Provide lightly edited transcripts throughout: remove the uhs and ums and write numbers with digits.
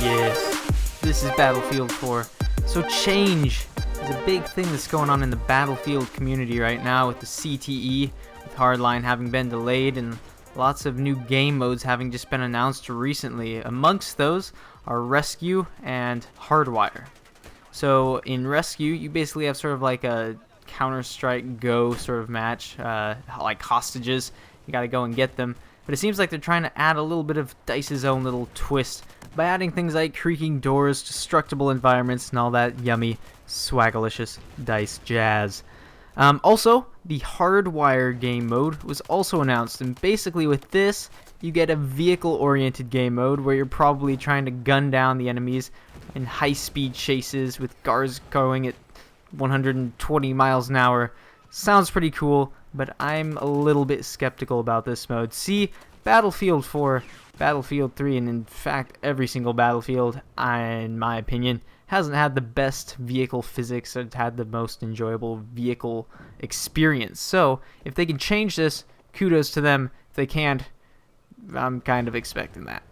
Yes, this is Battlefield 4. So change is a big thing that's going on in the Battlefield community right now with the CTE, with Hardline having been delayed and lots of new game modes having just been announced recently. Amongst those are Rescue and Hardwire. So in Rescue, you basically have sort of like a Counter-Strike Go sort of match, like hostages. You gotta go and get them. But it seems like they're trying to add a little bit of DICE's own little twist by adding things like creaking doors, destructible environments, and all that yummy, swagalicious DICE jazz. Also, the Hardwire game mode was also announced, and basically with this, you get a vehicle-oriented game mode where you're probably trying to gun down the enemies in high-speed chases with cars going at 120 miles an hour. Sounds pretty cool, but I'm a little bit skeptical about this mode. See, Battlefield 4, Battlefield 3, and in fact every single Battlefield, in my opinion, hasn't had the best vehicle physics or had the most enjoyable vehicle experience. So, if they can change this, kudos to them. If they can't, I'm kind of expecting that.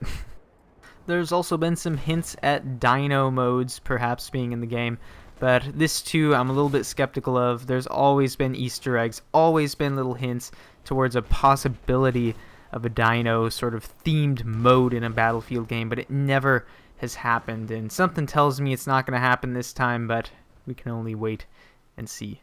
There's also been some hints at dyno modes perhaps being in the game. But this too, I'm a little bit skeptical of. There's always been Easter eggs, always been little hints towards a possibility of a dino sort of themed mode in a Battlefield game, but it never has happened. And something tells me it's not going to happen this time, but we can only wait and see.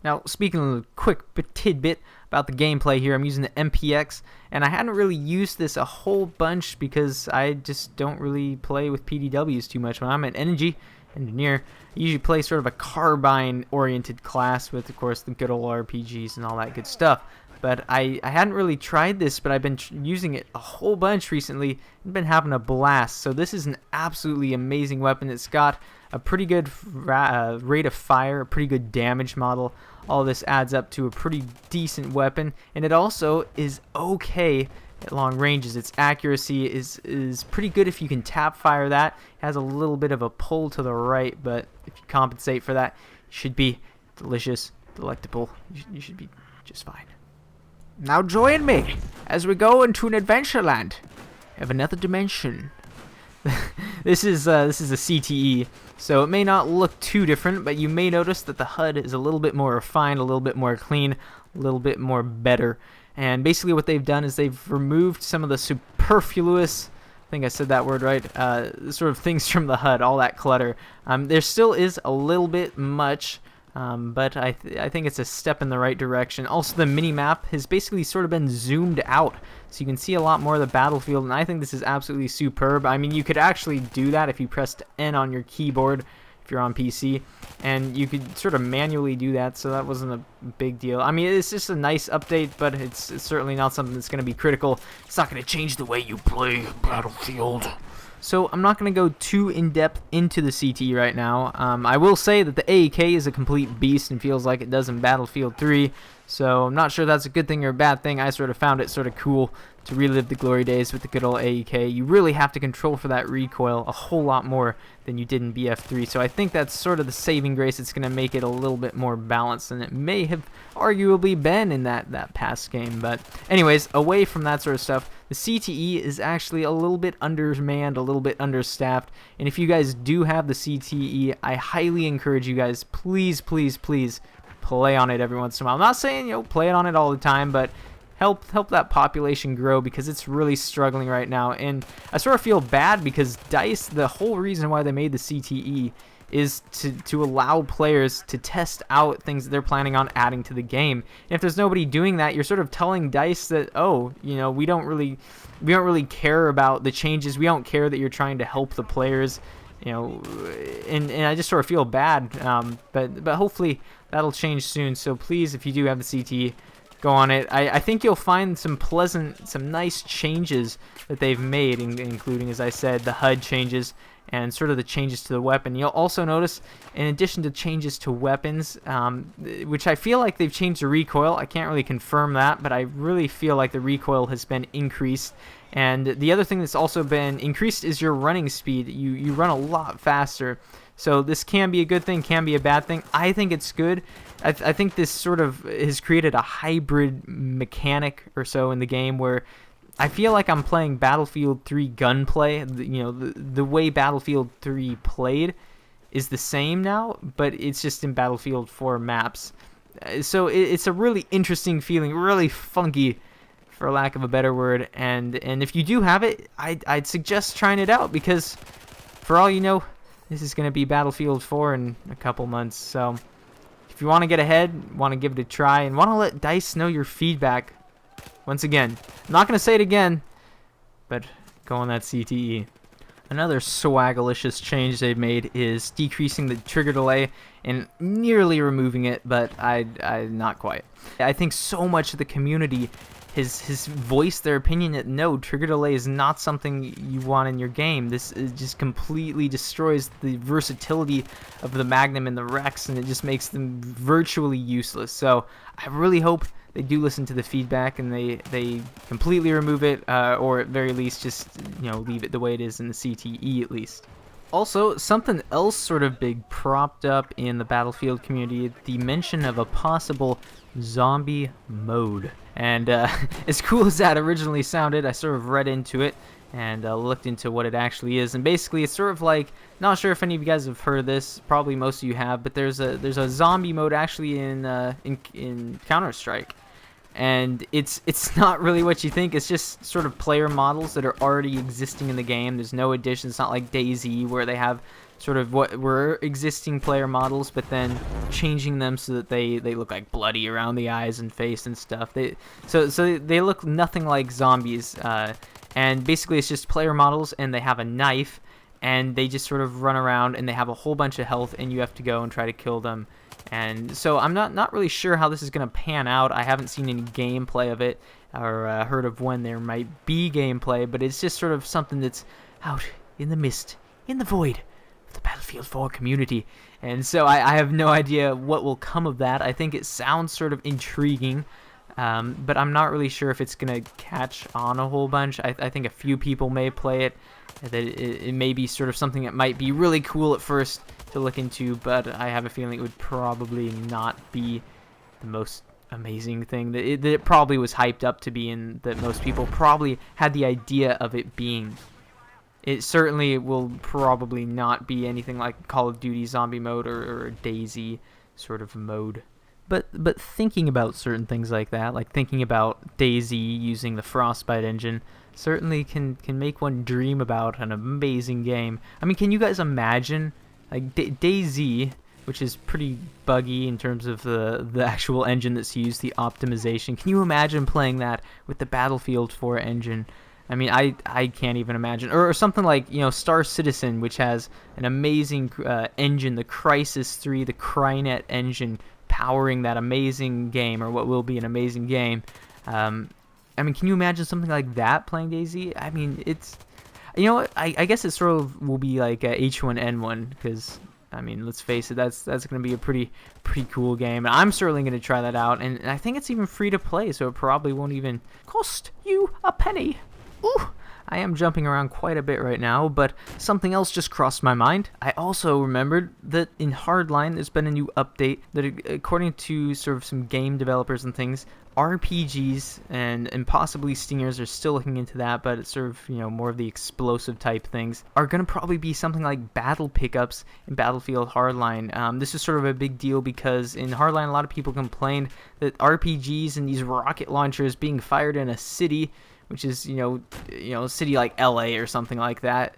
Now, speaking of a quick tidbit about the gameplay here, I'm using the MPX, and I hadn't really used this a whole bunch because I just don't really play with PDWs too much. When I'm an engineer, I usually play sort of a carbine-oriented class with, of course, the good old RPGs and all that good stuff. But I hadn't really tried this, but I've been using it a whole bunch recently and been having a blast. So this is an absolutely amazing weapon. It's got a pretty good rate of fire, a pretty good damage model. All this adds up to a pretty decent weapon, and it also is okay at long ranges. Its accuracy is pretty good if you can tap fire that. It has a little bit of a pull to the right, but if you compensate for that, it should be delicious, delectable. You should be just fine. Now join me as we go into an adventure land of another dimension. This is a CTE, so it may not look too different, but you may notice that the HUD is a little bit more refined, a little bit more clean, a little bit more better. And basically what they've done is they've removed some of the superfluous, I think I said that word right, sort of things from the HUD, all that clutter. There still is a little bit much, but I think it's a step in the right direction. Also, the mini-map has basically sort of been zoomed out, so you can see a lot more of the battlefield, and I think this is absolutely superb. I mean, you could actually do that if you pressed N on your keyboard, if you're on PC, and you could sort of manually do that, so that wasn't a big deal. I mean, it's just a nice update, but it's certainly not something that's going to be critical. It's not going to change the way you play Battlefield. So I'm not going to go too in-depth into the CTE right now. I will say that the AEK is a complete beast and feels like it does in Battlefield 3, so I'm not sure that's a good thing or a bad thing. I sort of found it sort of cool to relive the glory days with the good old AEK. You really have to control for that recoil a whole lot more than you did in BF3, so I think that's sort of the saving grace. It's going to make it a little bit more balanced than it may have arguably been in that past game. But anyways, away from that sort of stuff, the CTE is actually a little bit undermanned, a little bit understaffed, and if you guys do have the CTE, I highly encourage you guys, please, please, please play on it every once in a while. I'm not saying, play it on it all the time, but help that population grow, because it's really struggling right now. And I sort of feel bad because DICE, the whole reason why they made the CTE is to allow players to test out things that they're planning on adding to the game. And if there's nobody doing that, you're sort of telling DICE that, we don't really care about the changes. We don't care that you're trying to help the players. And I just sort of feel bad. But hopefully that'll change soon. So please, if you do have the CTE, go on it. I think you'll find some nice changes that they've made, including, as I said, the HUD changes and sort of the changes to the weapon. You'll also notice, in addition to changes to weapons, which I feel like they've changed the recoil. I can't really confirm that, but I really feel like the recoil has been increased. And the other thing that's also been increased is your running speed. You run a lot faster. So this can be a good thing, can be a bad thing. I think it's good. I think this sort of has created a hybrid mechanic or so in the game where I feel like I'm playing Battlefield 3 gunplay. The way Battlefield 3 played is the same now, but it's just in Battlefield 4 maps. So it's a really interesting feeling, really funky, for lack of a better word. And if you do have it, I'd suggest trying it out, because for all you know, this is going to be Battlefield 4 in a couple months. So if you want to get ahead, want to give it a try, and want to let DICE know your feedback, once again, I'm not going to say it again, but go on that CTE. Another swagalicious change they've made is decreasing the trigger delay and nearly removing it, but I not quite. I think so much of the community has voiced their opinion that no, trigger delay is not something you want in your game. This just completely destroys the versatility of the Magnum and the Rex, and it just makes them virtually useless. So I really hope they do listen to the feedback and they completely remove it, or at very least just leave it the way it is in the CTE at least. Also, something else sort of big propped up in the Battlefield community, the mention of a possible zombie mode. And as cool as that originally sounded, I sort of read into it and looked into what it actually is. And basically, it's sort of like, not sure if any of you guys have heard of this, probably most of you have, but there's a zombie mode actually in Counter-Strike. And it's not really what you think. It's just sort of player models that are already existing in the game. There's no additions. It's not like DayZ, where they have sort of what were existing player models, but then changing them so that they look like bloody around the eyes and face and stuff. So they look nothing like zombies. And basically it's just player models, and they have a knife, and they just sort of run around, and they have a whole bunch of health, and you have to go and try to kill them. And so I'm not really sure how this is going to pan out. I haven't seen any gameplay of it, or heard of when there might be gameplay, but it's just sort of something that's out in the mist, in the void of the Battlefield 4 community. And so I have no idea what will come of that. I think it sounds sort of intriguing, but I'm not really sure if it's going to catch on a whole bunch. I think a few people may play it. That it may be sort of something that might be really cool at first to look into, but I have a feeling it would probably not be the most amazing thing that it probably was hyped up to be, and that most people probably had the idea of it being. It certainly will probably not be anything like Call of Duty zombie mode or a DayZ sort of mode. But thinking about certain things like that, like thinking about DayZ using the Frostbite engine, certainly can make one dream about an amazing game. I mean, can you guys imagine, like, DayZ, which is pretty buggy in terms of the actual engine that's used, the optimization. Can you imagine playing that with the Battlefield 4 engine? I mean, I can't even imagine. Or something like, Star Citizen, which has an amazing engine, the Crysis 3, the Crynet engine, powering that amazing game, or what will be an amazing game. I mean, can you imagine something like that playing DayZ? I mean, it's, I guess it sort of will be like H1N1, because, I mean, let's face it, that's going to be a pretty cool game. And I'm certainly going to try that out, and I think it's even free to play, so it probably won't even cost you a penny. Ooh! I am jumping around quite a bit right now, but something else just crossed my mind. I also remembered that in Hardline, there's been a new update that, according to sort of some game developers and things, RPGs and possibly Stingers are still looking into that, but it's sort of, more of the explosive type things, are going to probably be something like battle pickups in Battlefield Hardline. This is sort of a big deal because in Hardline, a lot of people complained that RPGs and these rocket launchers being fired in a city, which is, a city like LA or something like that,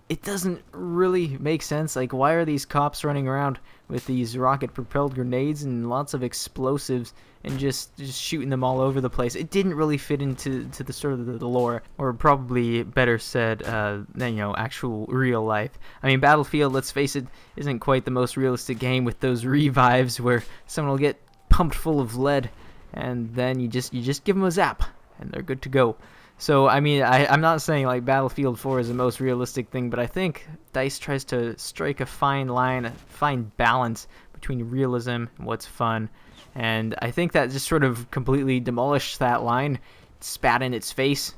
it doesn't really make sense. Like, why are these cops running around with these rocket-propelled grenades and lots of explosives and just shooting them all over the place? It didn't really fit into the sort of the lore, or probably better said, actual real life. I mean, Battlefield, let's face it, isn't quite the most realistic game with those revives where someone will get pumped full of lead and then you just give them a zap and they're good to go. So, I mean, I'm not saying like Battlefield 4 is the most realistic thing, but I think DICE tries to strike a fine line, a fine balance between realism and what's fun. And I think that just sort of completely demolished that line, spat in its face,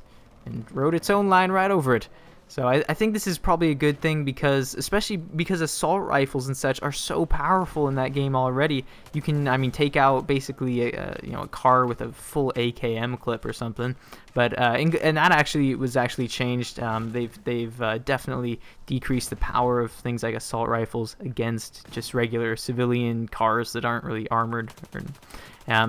and wrote its own line right over it. So I think this is probably a good thing because, especially because assault rifles and such are so powerful in that game already. You can, I mean, take out basically a car with a full AKM clip or something. But and that actually was changed. They've definitely decreased the power of things like assault rifles against just regular civilian cars that aren't really armored.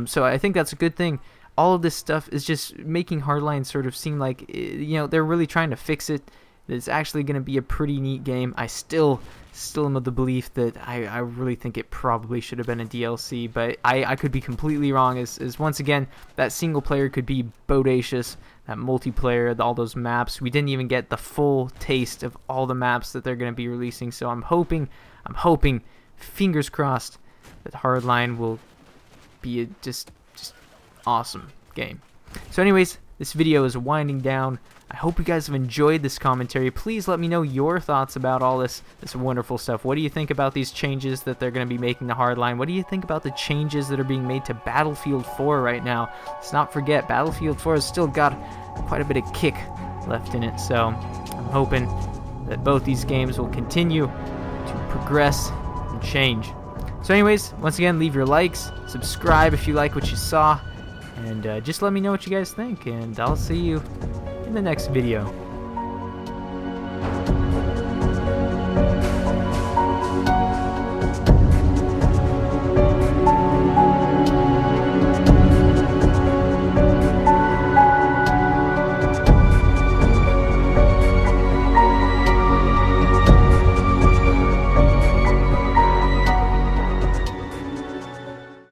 So I think that's a good thing. All of this stuff is just making Hardline sort of seem like, they're really trying to fix it. It's actually going to be a pretty neat game. I still am of the belief that I really think it probably should have been a DLC, but I could be completely wrong, as once again, that single player could be bodacious. That multiplayer, all those maps, we didn't even get the full taste of all the maps that they're going to be releasing, so I'm hoping, fingers crossed, that Hardline will be a just awesome game. So anyways, this video is winding down. I hope you guys have enjoyed this commentary. Please let me know your thoughts about all this wonderful stuff. What do you think about these changes that they're going to be making to Hardline? What do you think about the changes that are being made to Battlefield 4 right now? Let's not forget, Battlefield 4 has still got quite a bit of kick left in it. So I'm hoping that both these games will continue to progress and change. So anyways, once again, leave your likes, subscribe if you like what you saw, and just let me know what you guys think, and I'll see you in the next video.